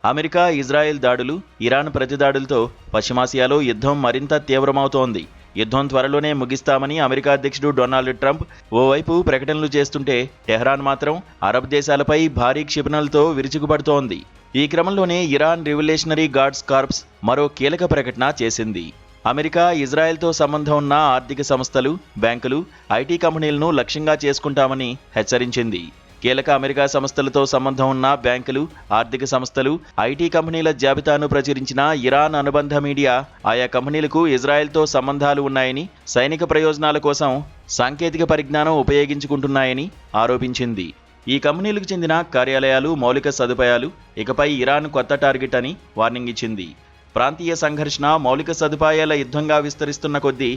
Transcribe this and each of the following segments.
America, Israel దాడులు, Iran ప్రతిదాడులతో పశ్చిమాసియాలో యుద్ధం మరింత తీవ్రమవుతోంది. యుద్ధం త్వరలోనే ముగిస్తామని అమెరికా అధ్యక్షుడు డొనాల్డ్ ట్రంప్ ఓవైపు ప్రకటనలు చేస్తుంటే, టెహ్రాన్ మాత్రం అరబ్ దేశాలపై భారీ క్షిపణులతో విరుచుకుపడుతోంది. ఈ క్రమంలోనే ఇరాన్ రివల్యూషనరీ గార్డ్స్ కార్ప్స్ మరో కీలక ప్రకటన చేసింది. అమెరికా, ఇజ్రాయెల్తో సంబంధం ఉన్న ఆర్థిక సంస్థలు, బ్యాంకులు, ఐటీ కంపెనీలను లక్ష్యంగా చేసుకుంటామని హెచ్చరించింది. కీలక అమెరికా సంస్థలతో సంబంధం ఉన్న బ్యాంకులు, ఆర్థిక సంస్థలు, ఐటీ కంపెనీల జాబితాను ప్రచురించిన ఇరాన్ అనుబంధ మీడియా ఆయా కంపెనీలకు ఇజ్రాయెల్తో సంబంధాలు ఉన్నాయని, సైనిక ప్రయోజనాల కోసం సాంకేతిక పరిజ్ఞానం ఉపయోగించుకుంటున్నాయని ఆరోపించింది. ఈ కంపెనీలకు చెందిన కార్యాలయాలు, మౌలిక సదుపాయాలు ఇకపై ఇరాన్ కొత్త టార్గెట్ అని వార్నింగ్ ఇచ్చింది. ప్రాంతీయ సంఘర్షణ మౌలిక సదుపాయాల యుద్ధంగా విస్తరిస్తున్న కొద్దీ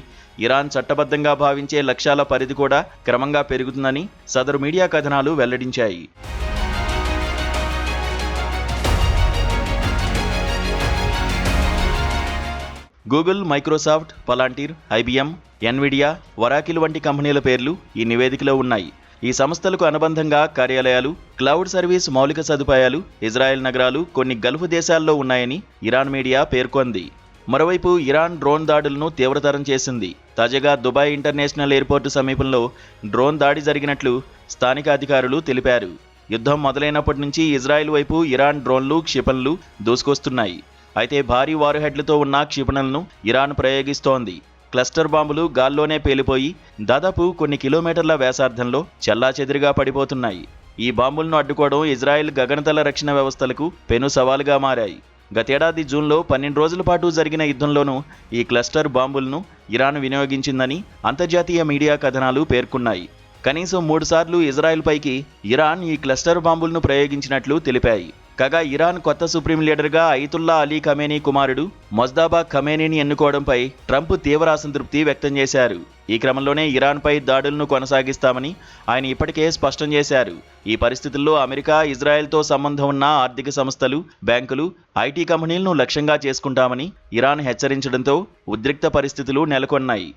ఇరాన్ చట్టబద్ధంగా భావించే లక్ష్యాల పరిధి కూడా క్రమంగా పెరుగుతుందని సదరు మీడియా కథనాలు వెల్లడించాయి. Google, Microsoft, Palantir, IBM, Nvidia, Oracle వంటి కంపెనీల పేర్లు ఈ నివేదికలో ఉన్నాయి. ఈ సంస్థలకు అనుబంధంగా కార్యాలయాలు, క్లౌడ్ సర్వీస్ మౌలిక సదుపాయాలు ఇజ్రాయెల్ నగరాలు కొన్ని గల్ఫ్ దేశాల్లో ఉన్నాయని ఇరాన్ మీడియా పేర్కొంది. మరోవైపు ఇరాన్ డ్రోన్ దాడులను తీవ్రతరం చేసింది. తాజాగా దుబాయ్ ఇంటర్నేషనల్ ఎయిర్పోర్టు సమీపంలో డ్రోన్ దాడి జరిగినట్లు స్థానిక అధికారులు తెలిపారు. యుద్ధం మొదలైనప్పటి నుంచి ఇజ్రాయెల్ వైపు ఇరాన్ డ్రోన్లు, క్షిపణులు దూసుకొస్తున్నాయి. అయితే భారీ వారుహెడ్లతో ఉన్న క్షిపణులను ఇరాన్ ప్రయోగిస్తోంది. క్లస్టర్ బాంబులు గాల్లోనే పేలిపోయి దాదాపు కొన్ని కిలోమీటర్ల వ్యాసార్థంలో చెల్లాచెదిరిగా పడిపోతున్నాయి. ఈ బాంబులను అడ్డుకోవడం ఇజ్రాయెల్ గగనతల రక్షణ వ్యవస్థలకు పెను సవాలుగా మారాయి. గతేడాది జూన్లో 12 రోజుల పాటు జరిగిన యుద్ధంలోనూ ఈ క్లస్టర్ బాంబులను ఇరాన్ వినియోగించిందని అంతర్జాతీయ మీడియా కథనాలు పేర్కొన్నాయి. కనీసం 3 సార్లు ఇజ్రాయెల్ పైకి ఇరాన్ ఈ క్లస్టర్ బాంబులను ప్రయోగించినట్లు తెలిపాయి. కాగా ఇరాన్ కొత్త సుప్రీం లీడర్గా అయతుల్లా అలీ ఖమేనీ కుమారుడు మొజ్దాబా ఖమేనీని ఎన్నుకోవడంపై ట్రంప్ తీవ్ర అసంతృప్తి వ్యక్తం చేశారు. ఈ క్రమంలోనే ఇరాన్పై దాడులను కొనసాగిస్తామని ఆయన ఇప్పటికే స్పష్టం చేశారు. ఈ పరిస్థితుల్లో అమెరికా, ఇజ్రాయెల్తో సంబంధం ఉన్న ఆర్థిక సంస్థలు, బ్యాంకులు, ఐటీ కంపెనీలను లక్ష్యంగా చేసుకుంటామని ఇరాన్ హెచ్చరించడంతో ఉద్రిక్త పరిస్థితులు నెలకొన్నాయి.